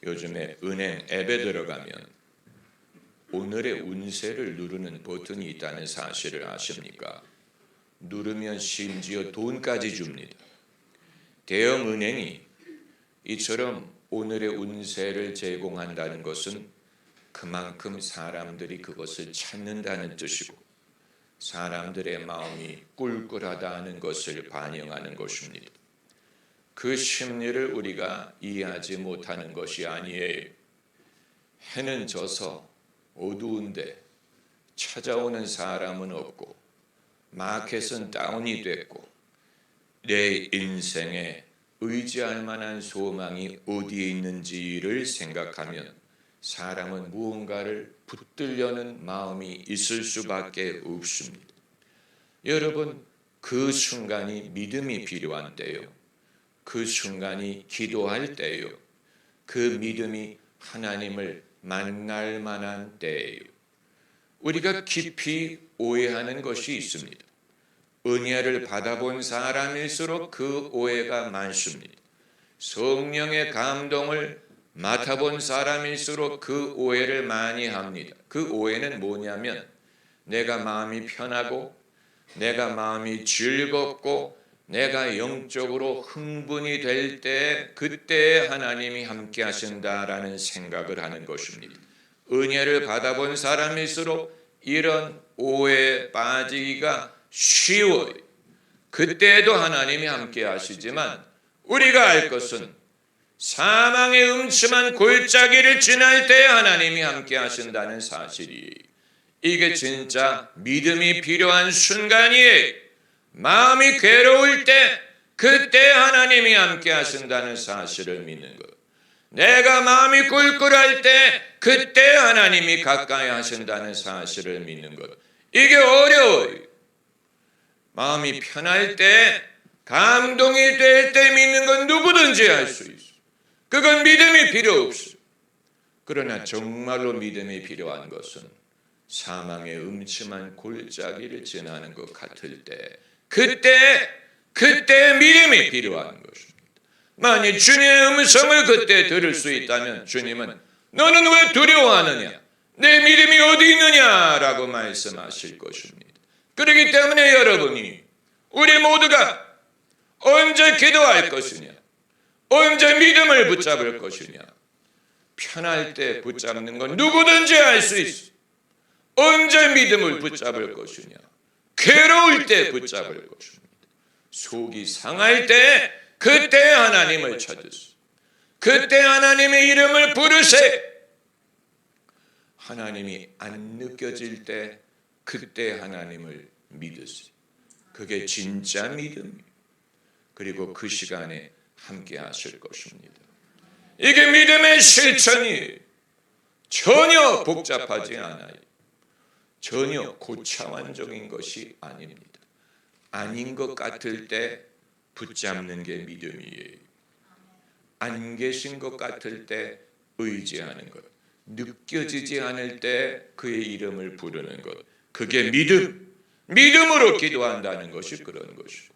요즘에 은행 앱에 들어가면 오늘의 운세를 누르는 버튼이 있다는 사실을 아십니까? 누르면 심지어 돈까지 줍니다. 대형 은행이 이처럼 오늘의 운세를 제공한다는 것은 그만큼 사람들이 그것을 찾는다는 뜻이고 사람들의 마음이 꿀꿀하다는 것을 반영하는 것입니다. 그 심리를 우리가 이해하지 못하는 것이 아니에요. 해는 져서 어두운데 찾아오는 사람은 없고 마켓은 다운이 됐고 내 인생에 의지할 만한 소망이 어디에 있는지를 생각하면 사람은 무언가를 붙들려는 마음이 있을 수밖에 없습니다. 여러분, 그 순간이 믿음이 필요한 때요. 그 순간이 기도할 때요. 그 믿음이 하나님을 만날 만한 때예요. 우리가 깊이 오해하는 것이 있습니다. 은혜를 받아본 사람일수록 그 오해가 많습니다. 성령의 감동을 맡아본 사람일수록 그 오해를 많이 합니다. 그 오해는 뭐냐면 내가 마음이 편하고 내가 마음이 즐겁고 내가 영적으로 흥분이 될 때 그때 하나님이 함께 하신다라는 생각을 하는 것입니다. 은혜를 받아본 사람일수록 이런 오해에 빠지기가 쉬워요. 그때도 하나님이 함께 하시지만 우리가 알 것은 사망의 음침한 골짜기를 지날 때 하나님이 함께 하신다는 사실이에요. 이게 진짜 믿음이 필요한 순간이에요. 마음이 괴로울 때 그때 하나님이 함께 하신다는 사실을 믿는 것. 내가 마음이 꿀꿀할 때 그때 하나님이 가까이 하신다는 사실을 믿는 것. 이게 어려워요. 마음이 편할 때 감동이 될 때 믿는 건 누구든지 할 수 있어. 그건 믿음이 필요 없어. 그러나 정말로 믿음이 필요한 것은 사망의 음침한 골짜기를 지나는 것 같을 때 그때 믿음이 필요한 것입니다. 만약 주님의 음성을 그때 들을 수 있다면 주님은 너는 왜 두려워하느냐? 내 믿음이 어디 있느냐라고 말씀하실 것입니다. 그렇기 때문에 여러분이 우리 모두가 언제 기도할 것이냐? 언제 믿음을 붙잡을 것이냐? 편할 때 붙잡는 건 누구든지 할 수 있어. 언제 믿음을 붙잡을 것이냐? 괴로울 때 붙잡을 것입니다. 속이 상할 때 그때 하나님을 찾으세요. 그때 하나님의 이름을 부르세요. 하나님이 안 느껴질 때 그때 하나님을 믿으세요. 그게 진짜 믿음이에요. 그리고 그 시간에 함께 하실 것입니다. 이게 믿음의 실천이에요. 전혀 복잡하지 않아요. 전혀 고차원적인 것이 아닙니다. 아닌 것 같을 때 붙잡는 게 믿음이에요. 안 계신 것 같을 때 의지하는 것. 느껴지지 않을 때 그의 이름을 부르는 것. 그게 믿음. 믿음으로 기도한다는 것이 그런 것이고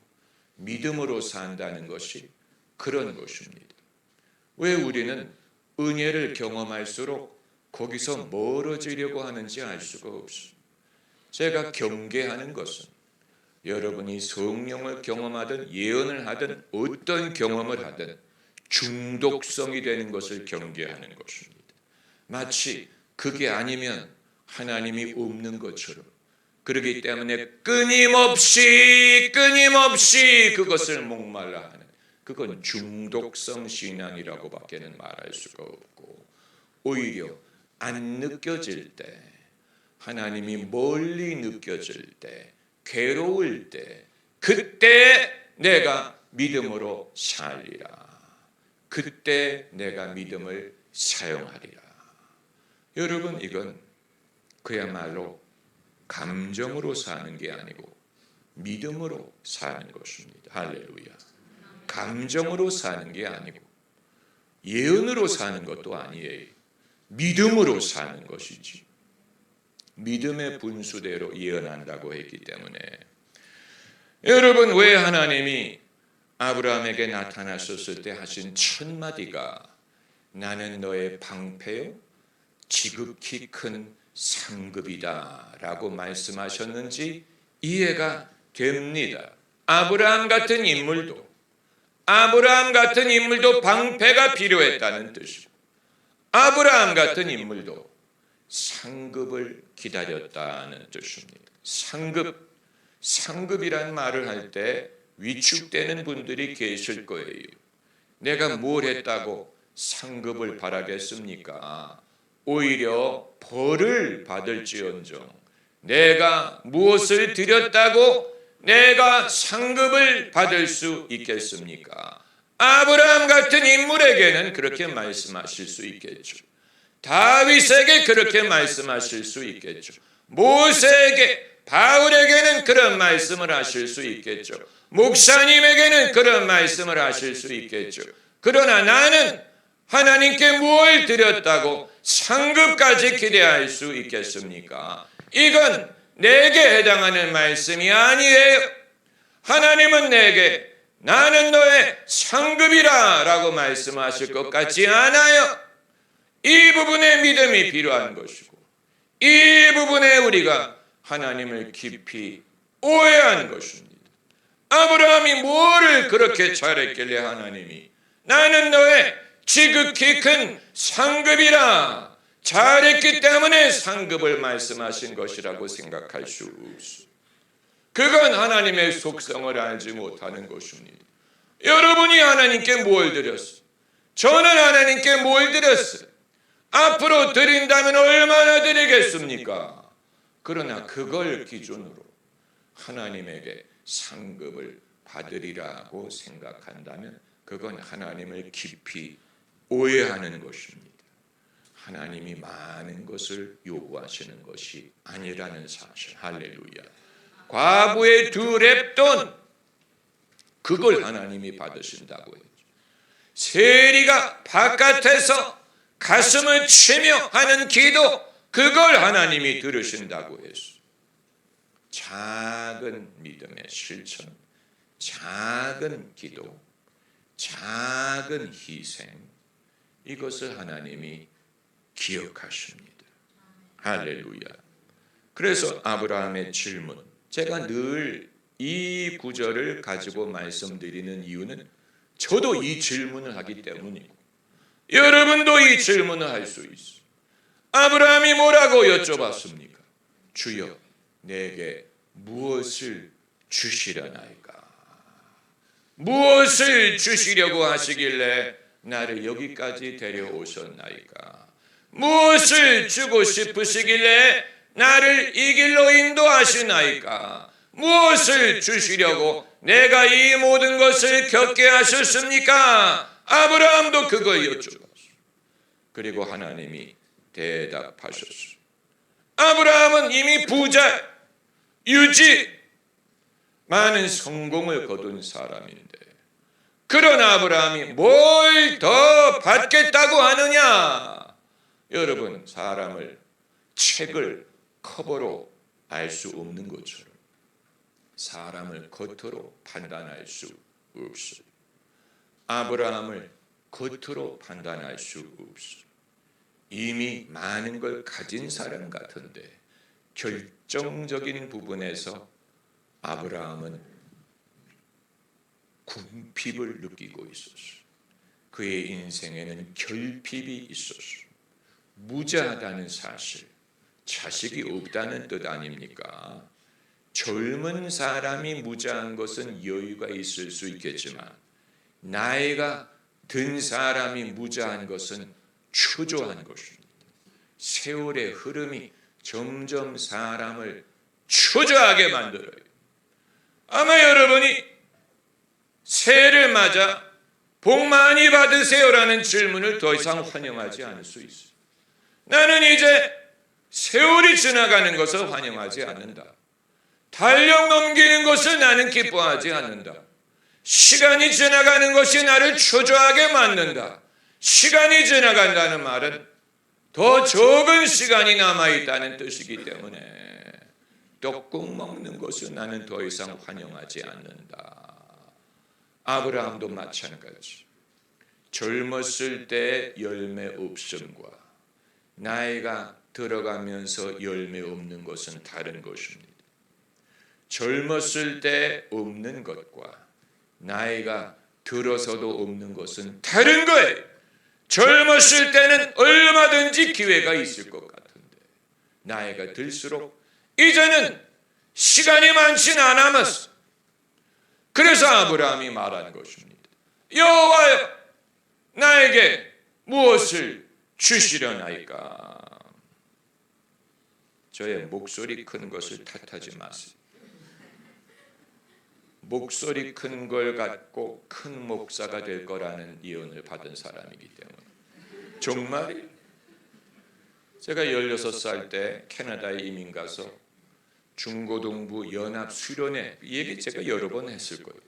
믿음으로 산다는 것이 그런 것입니다. 왜 우리는 은혜를 경험할수록 거기서 멀어지려고 하는지 알 수가 없어요. 제가 경계하는 것은 여러분이 성령을 경험하든 예언을 하든 어떤 경험을 하든 중독성이 되는 것을 경계하는 것입니다. 마치 그게 아니면 하나님이 없는 것처럼. 그렇기 때문에 끊임없이 그것을 목말라 하는 그건 중독성 신앙이라고 밖에는 말할 수가 없고 오히려 안 느껴질 때 하나님이 멀리 느껴질 때 괴로울 때 그때 내가 믿음으로 살리라. 그때 내가 믿음을 사용하리라. 여러분 이건 그야말로 감정으로 사는 게 아니고 믿음으로 사는 것입니다. 할렐루야. 감정으로 사는 게 아니고 예언으로 사는 것도 아니에요. 믿음으로 사는 것이지. 믿음의 분수대로 예언한다고 했기 때문에 여러분 왜 하나님이 아브라함에게 나타나셨을 때 하신 첫 마디가 나는 너의 방패요 지극히 큰 상급이다 라고 말씀하셨는지 이해가 됩니다. 아브라함 같은 인물도 방패가 필요했다는 뜻이고, 아브라함 같은 인물도 상급을 기다렸다는 뜻입니다. 상급이란 말을 할 때 위축되는 분들이 계실 거예요. 내가 뭘 했다고 상급을 바라겠습니까? 오히려 벌을 받을지언정 내가 무엇을 드렸다고 내가 상급을 받을 수 있겠습니까? 아브라함 같은 인물에게는 그렇게 말씀하실 수 있겠죠. 다윗에게 그렇게 말씀하실 수 있겠죠. 모세에게, 바울에게는 그런 말씀을 하실 수 있겠죠. 목사님에게는 그런 말씀을 하실 수 있겠죠. 그러나 나는 하나님께 무엇을 드렸다고 상급까지 기대할 수 있겠습니까? 이건 내게 해당하는 말씀이 아니에요. 하나님은 내게 나는 너의 상급이라 라고 말씀하실 것 같지 않아요. 이 부분에 믿음이 필요한 것이고, 이 부분에 우리가 하나님을 깊이 오해한 것입니다. 아브라함이 뭐를 그렇게 잘했길래 하나님이 나는 너의 지극히 큰 상급이라 잘했기 때문에 상급을 말씀하신 것이라고 생각할 수 없어요. 그건 하나님의 속성을 알지 못하는 것입니다. 여러분이 하나님께 뭘 드렸어요? 저는 하나님께 뭘 드렸어요? 앞으로 드린다면 얼마나 드리겠습니까? 그러나 그걸 기준으로 하나님에게 상급을 받으리라고 생각한다면 그건 하나님을 깊이 오해하는 것입니다. 하나님이 많은 것을 요구하시는 것이 아니라는 사실. 할렐루야. 과부의 2렙돈 그걸 하나님이 받으신다고 했죠. 세리가 바깥에서 가슴을 치며 하는 기도 그걸 하나님이 들으신다고 했어요. 작은 믿음의 실천, 작은 기도, 작은 희생, 이것을 하나님이 기억하십니다. 할렐루야. 그래서 아브라함의 질문, 제가 늘 이 구절을 가지고 말씀드리는 이유는 저도 이 질문을 하기 때문이고 여러분도 이 질문을 할 수 있어요. 아브라함이 뭐라고 여쭤봤습니까? 주여, 내게 무엇을 주시려나이까? 무엇을 주시려고 하시길래 나를 여기까지 데려오셨나이까? 무엇을 주고 싶으시길래 나를 이 길로 인도하시나이까? 무엇을 주시려고 내가 이 모든 것을 겪게 하셨습니까? 아브라함도 그걸 여쭤봤어요. 그리고 하나님이 대답하셨어요. 아브라함은 이미 부자, 유지, 많은 성공을 거둔 사람인데 그런 아브라함이 뭘 더 받겠다고 하느냐? 여러분, 사람을 책을 커버로 알 수 없는 것처럼 사람을 겉으로 판단할 수 없어요. 아브라함을 겉으로 판단할 수 없어요. 이미 많은 걸 가진 사람 같은데 결정적인 부분에서 아브라함은 궁핍을 느끼고 있었어요. 그의 인생에는 결핍이 있었어요. 무자하다는 사실, 자식이 없다는 뜻 아닙니까? 젊은 사람이 무자한 것은 여유가 있을 수 있겠지만 나이가 든 사람이 무자한 것은 초조한 것입니다. 세월의 흐름이 점점 사람을 초조하게 만들어요. 아마 여러분이 새해를 맞아 복 많이 받으세요라는 질문을 더 이상 환영하지 않을 수 있어요. 나는 이제 세월이 지나가는 것을 환영하지 않는다. 달력 넘기는 것을 나는 기뻐하지 않는다. 시간이 지나가는 것이 나를 초조하게 만든다. 시간이 지나간다는 말은 더 적은 시간이 남아있다는 뜻이기 때문에 떡국 먹는 것을 나는 더 이상 환영하지 않는다. 아브라함도 마찬가지. 젊었을 때 열매 없음과 나이가 들어가면서 열매 없는 것은 다른 것입니다. 젊었을 때 없는 것과 나이가 들어서도 없는 것은 다른 거예요. 젊었을 때는 얼마든지 기회가 있을 것 같은데 나이가 들수록 이제는 시간이 많지는 않았어. 그래서 아브라함이 말한 것입니다. 여호와여, 나에게 무엇을 주시려나이까? 저의 목소리 큰 것을 탓하지 마세요. 목소리 큰 걸 갖고 큰 목사가 될 거라는 예언을 받은 사람이기 때문에. 정말이에요. 제가 16살 때 캐나다에 이민 가서 중고등부 연합 수련회, 이 얘기 제가 여러 번 했을 거예요.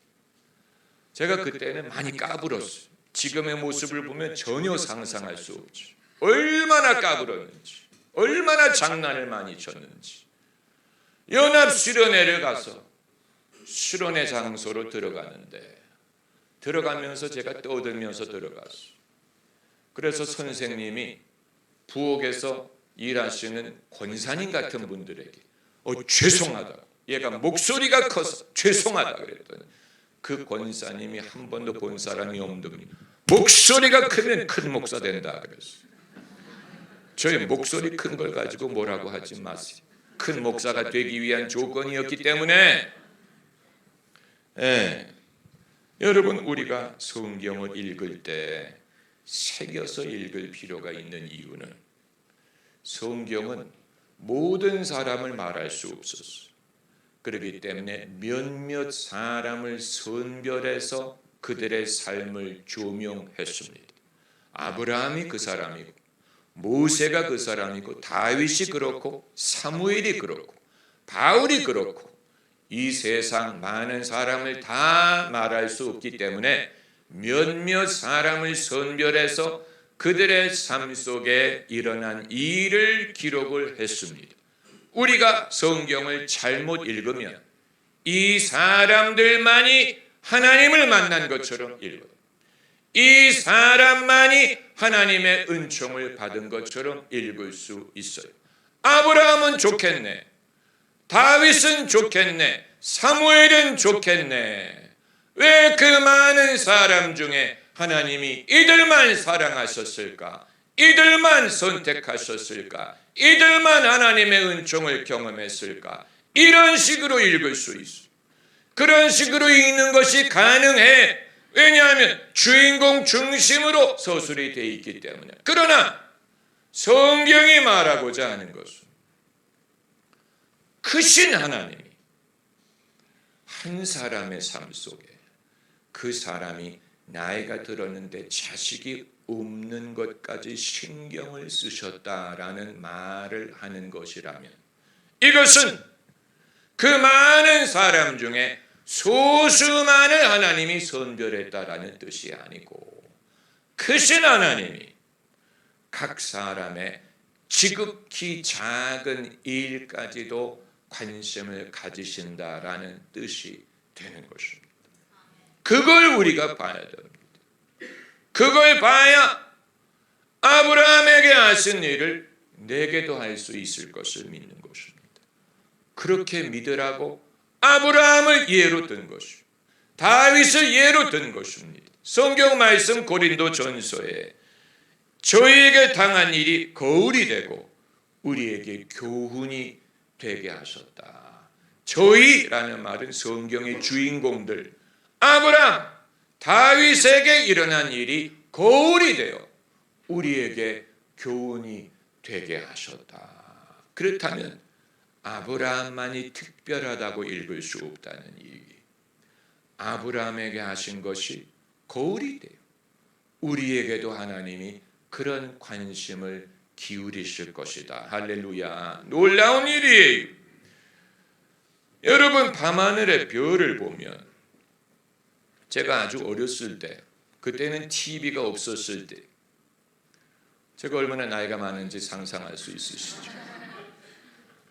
제가 그때는 많이 까불었어요. 지금의 모습을 보면 전혀 상상할 수 없죠. 얼마나 까불었는지, 얼마나 장난을 많이 쳤는지. 연합 수련회를 가서 수련회 장소로 들어가는데 들어가면서 제가 떠들면서 들어갔어요. 그래서 선생님이 부엌에서 일하시는 권사님 같은 분들에게 죄송하다고, 얘가 목소리가 커서 죄송하다 그랬더니 그 권사님이 한 번도 본 사람이 없는 목소리가 크면 큰 목사 된다 그랬어요. 저희 목소리 큰 걸 가지고 뭐라고 하지 마세요. 큰 목사가 되기 위한 조건이었기 때문에. 여러분, 우리가 성경을 읽을 때 새겨서 읽을 필요가 있는 이유는 성경은 모든 사람을 말할 수 없었어요. 그렇기 때문에 몇몇 사람을 선별해서 그들의 삶을 조명했습니다. 아브라함이 그 사람이고 모세가 그 사람이고 다윗이 그렇고 사무엘이 그렇고 바울이 그렇고 이 세상 많은 사람을 다 말할 수 없기 때문에 몇몇 사람을 선별해서 그들의 삶 속에 일어난 일을 기록을 했습니다. 우리가 성경을 잘못 읽으면 이 사람들만이 하나님을 만난 것처럼 읽어요. 이 사람만이 하나님의 은총을 받은 것처럼 읽을 수 있어요. 아브라함은 좋겠네, 다윗은 좋겠네, 사무엘은 좋겠네. 왜 그 많은 사람 중에 하나님이 이들만 사랑하셨을까? 이들만 선택하셨을까? 이들만 하나님의 은총을 경험했을까? 이런 식으로 읽을 수 있어. 그런 식으로 읽는 것이 가능해. 왜냐하면 주인공 중심으로 서술이 되어 있기 때문에. 그러나 성경이 말하고자 하는 것은 크신 하나님이 한 사람의 삶 속에 그 사람이 나이가 들었는데 자식이 없는 것까지 신경을 쓰셨다라는 말을 하는 것이라면 이것은 그 많은 사람 중에 소수만을 하나님이 선별했다라는 뜻이 아니고 크신 하나님이 각 사람의 지극히 작은 일까지도 관심을 가지신다라는 뜻이 되는 것입니다. 그걸 우리가 봐야 됩니다. 그걸 봐야 아브라함에게 하신 일을 내게도 할 수 있을 것을 믿는 것입니다. 그렇게 믿으라고 아브라함을 예로 든 것이고 다윗을 예로 든 것입니다. 성경 말씀 고린도전서에 저희에게 당한 일이 거울이 되고 우리에게 교훈이 되게 하셨다. 저희라는 말은 성경의 주인공들 아브라함, 다윗에게 일어난 일이 거울이 되어 우리에게 교훈이 되게 하셨다. 그렇다면 아브라함만이 특별하다고 읽을 수 없다는 얘기. 아브라함에게 하신 것이 거울이 돼요. 우리에게도 하나님이 그런 관심을 기울이실 것이다. 할렐루야. 놀라운 일이에요. 여러분, 밤하늘의 별을 보면 제가 아주 어렸을 때, 그때는 TV가 없었을 때, 제가 얼마나 나이가 많은지 상상할 수 있으시죠?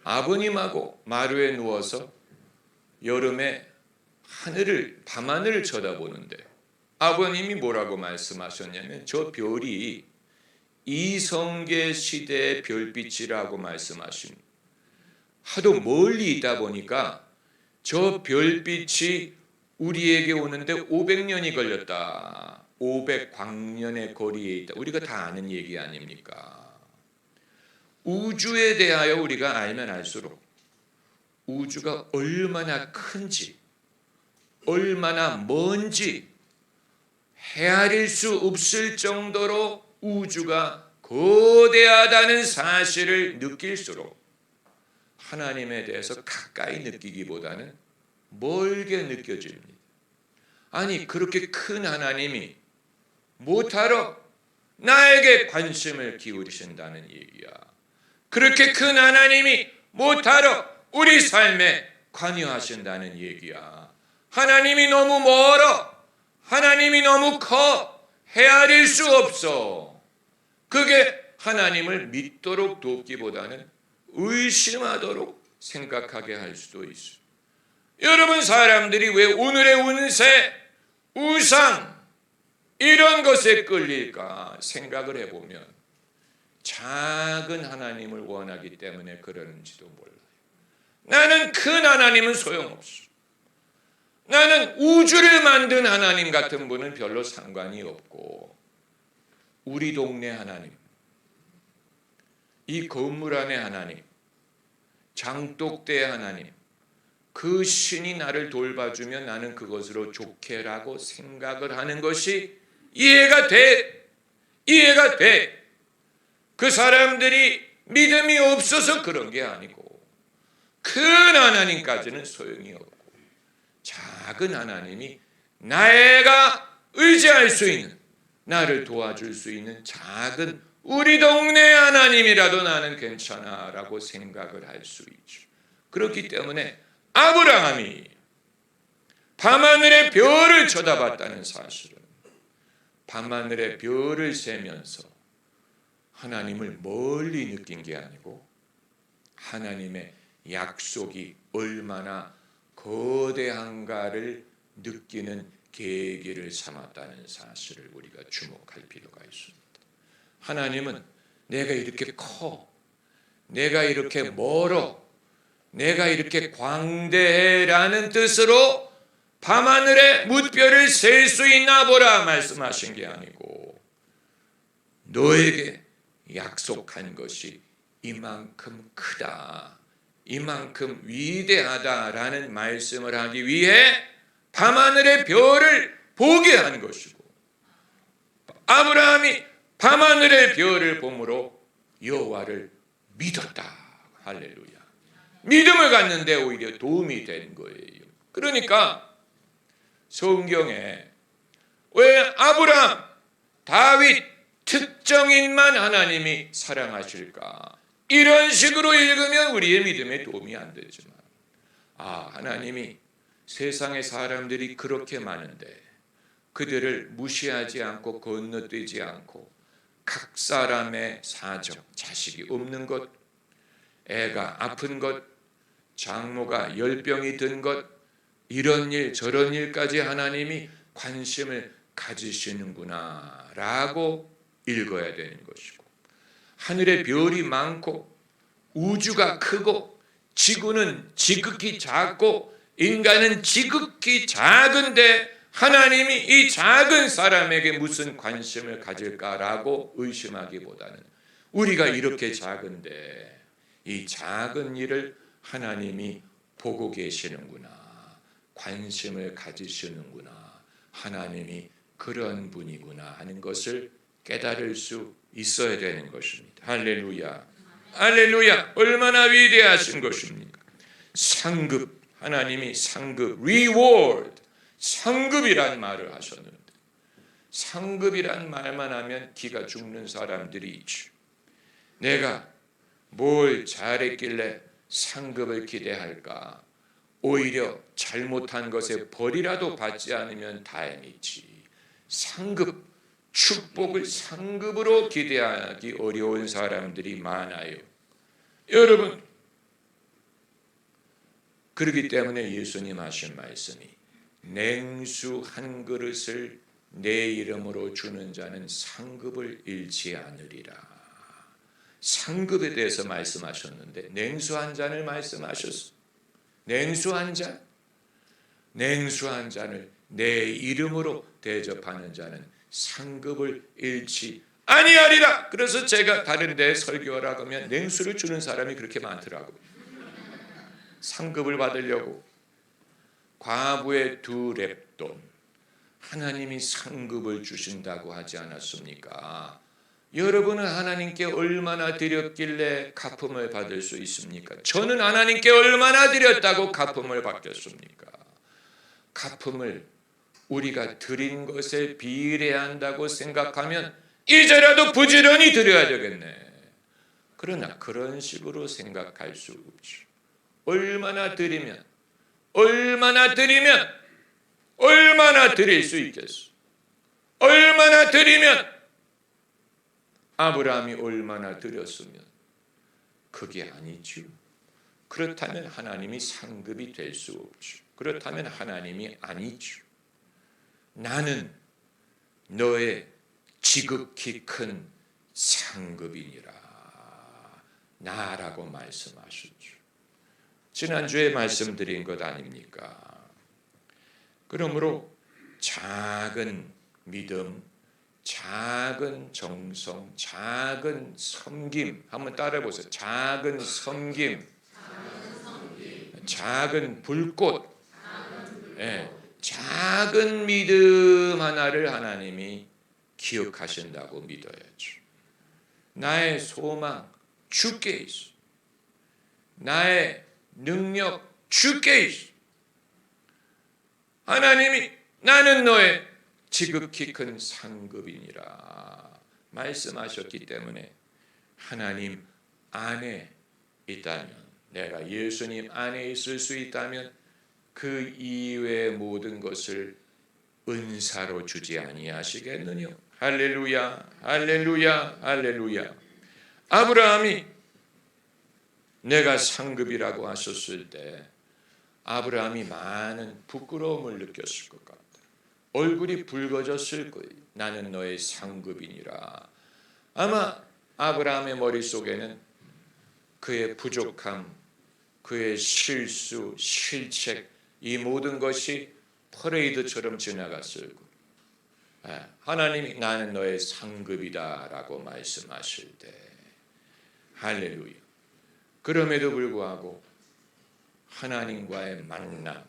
아버님하고 마루에 누워서 여름에 하늘을, 밤하늘을 쳐다보는데 아버님이 뭐라고 말씀하셨냐면 저 별이 이성계 시대의 별빛이라고 말씀하십니다. 하도 멀리 있다 보니까 저 별빛이 우리에게 오는데 500년이 걸렸다. 500광년의 거리에 있다. 우리가 다 아는 얘기 아닙니까? 우주에 대하여 우리가 알면 알수록 우주가 얼마나 큰지, 얼마나 먼지 헤아릴 수 없을 정도로 우주가 거대하다는 사실을 느낄수록 하나님에 대해서 가까이 느끼기보다는 멀게 느껴집니다. 아니 그렇게 큰 하나님이 못하러 나에게 관심을 기울이신다는 얘기야. 그렇게 큰 하나님이 못하러 우리 삶에 관여하신다는 얘기야. 하나님이 너무 멀어. 하나님이 너무 커. 헤아릴 수 없어. 그게 하나님을 믿도록 돕기보다는 의심하도록 생각하게 할 수도 있어요. 여러분 사람들이 왜 오늘의 운세, 우상 이런 것에 끌릴까 생각을 해보면 작은 하나님을 원하기 때문에 그러는지도 몰라요. 나는 큰 하나님은 소용없어. 나는 우주를 만든 하나님 같은 분은 별로 상관이 없고 우리 동네 하나님, 이 건물 안의 하나님, 장독대 하나님, 그 신이 나를 돌봐주면 나는 그것으로 좋게라고 생각을 하는 것이 이해가 돼. 이해가 돼. 그 사람들이 믿음이 없어서 그런 게 아니고 큰 하나님까지는 소용이 없고 작은 하나님이 내가 의지할 수 있는, 나를 도와줄 수 있는 작은 우리 동네 하나님이라도 나는 괜찮아 라고 생각을 할 수 있죠. 그렇기 때문에 아브라함이 밤하늘의 별을 쳐다봤다는 사실은 밤하늘의 별을 세면서 하나님을 멀리 느낀 게 아니고 하나님의 약속이 얼마나 거대한가를 느끼는 계기를 삼았다는 사실을 우리가 주목할 필요가 있습니다. 하나님은 내가 이렇게 커, 내가 이렇게 멀어, 내가 이렇게 광대해라는 뜻으로 밤하늘에 뭇별을 셀 수 있나 보라 말씀하신 게 아니고 너에게 약속한 것이 이만큼 크다, 이만큼 위대하다라는 말씀을 하기 위해 밤하늘의 별을 보게 한 것이고 아브라함이 밤하늘의 별을 보므로 여호와를 믿었다. 할렐루야. 믿음을 갖는데 오히려 도움이 된 거예요. 그러니까 성경에 왜 아브라함, 다윗 특정인만 하나님이 사랑하실까? 이런 식으로 읽으면 우리의 믿음에 도움이 안 되지만 하나님이 세상의 사람들이 그렇게 많은데 그들을 무시하지 않고 건너뛰지 않고 각 사람의 사정, 자식이 없는 것, 애가 아픈 것, 장모가 열병이 든 것, 이런 일 저런 일까지 하나님이 관심을 가지시는구나 라고 읽어야 되는 것이고 하늘에 별이 많고 우주가 크고 지구는 지극히 작고 인간은 지극히 작은데 하나님이 이 작은 사람에게 무슨 관심을 가질까라고 의심하기보다는 우리가 이렇게 작은데 이 작은 일을 하나님이 보고 계시는구나, 관심을 가지시는구나, 하나님이 그런 분이구나 하는 것을 깨달을 수 있어야 되는 것입니다. 할렐루야. 할렐루야. 얼마나 위대하신 것입니까? 상급, 하나님이 상급, reward, 상급이란 말을 하셨는데 상급이란 말만 하면 기가 죽는 사람들이 있죠. 내가 뭘 잘했길래 상급을 기대할까? 오히려 잘못한 것에 벌이라도 받지 않으면 다행이지. 상급, 축복을 상급으로 기대하기 어려운 사람들이 많아요. 여러분, 그렇기 때문에 예수님 하신 말씀이 냉수 한 그릇을 내 이름으로 주는 자는 상급을 잃지 않으리라. 상급에 대해서 말씀하셨는데 냉수 한 잔을 말씀하셨어. 냉수 한 잔, 냉수 한 잔을 내 이름으로 대접하는 자는 상급을 잃지 아니하리라. 그래서 제가 다른 데 설교하라고 하면 냉수를 주는 사람이 그렇게 많더라고요. 상급을 받으려고. 과부의 2렙돈, 하나님이 상급을 주신다고 하지 않았습니까? 여러분은 하나님께 얼마나 드렸길래 갚음을 받을 수 있습니까? 저는 하나님께 얼마나 드렸다고 갚음을 받겠습니까? 갚음을 우리가 드린 것에 비례한다고 생각하면 이제라도 부지런히 드려야 되겠네. 그러나 그런 식으로 생각할 수 없죠. 얼마나 드리면 얼마나 드릴 수 있겠어? 얼마나 드리면 아브라함이 얼마나 드렸으면 그게 아니죠. 그렇다면 하나님이 상급이 될 수 없죠. 그렇다면 하나님이 아니죠. 나는 너의 지극히 큰 상급이니라 나라고 말씀하셨죠. 지난주에 말씀드린 것 아닙니까? 그러므로 작은 믿음, 작은 정성, 작은 섬김 한번 따라해보세요. 작은 섬김, 작은 불꽃, 작은 믿음 하나를 하나님이 기억하신다고 믿어야죠. 나의 소망 주께 있어. 나의 능력 주께 있어. 하나님이 나는 너의 지극히 큰 상급이니라 말씀하셨기 때문에 하나님 안에 있다면, 내가 예수님 안에 있을 수 있다면 그 이외의 모든 것을 은사로 주지 아니하시겠느냐. 할렐루야, 할렐루야, 할렐루야. 아브라함이 내가 상급이라고 하셨을 때 아브라함이 많은 부끄러움을 느꼈을 것 같아요. 얼굴이 붉어졌을 거예요. 나는 너의 상급이니라. 아마 아브라함의 머릿속에는 그의 부족함, 그의 실수, 실책, 이 모든 것이 퍼레이드처럼 지나갔을 거예요. 하나님이 나는 너의 상급이다라고 말씀하실 때 할렐루야. 그럼에도 불구하고 하나님과의 만남,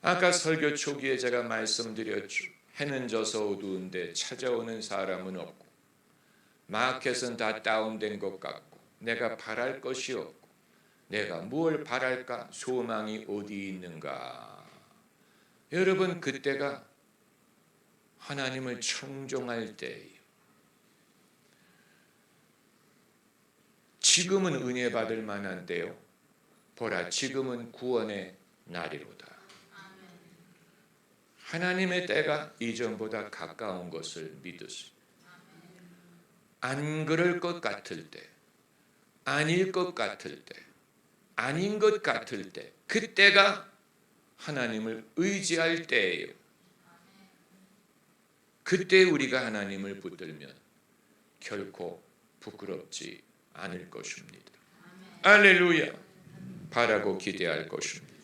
아까 설교 초기에 제가 말씀드렸죠. 해는 져서 어두운데 찾아오는 사람은 없고 마켓은 다 다운된 것 같고 내가 바랄 것이 없고 내가 무엇을 바랄까? 소망이 어디 있는가? 여러분, 그때가 하나님을 청종할 때예요. 지금은 은혜 받을 만한 때요. 보라, 지금은 구원의 날이로다. 하나님의 때가 이전보다 가까운 것을 믿으시오. 안 그럴 것 같을 때, 아닐 것 같을 때, 아닌 것 같을 때, 그때가 하나님을 의지할 때예요. 그때 우리가 하나님을 붙들면 결코 부끄럽지 않을 것입니다. 할렐루야. 바라고 기대할 것입니다.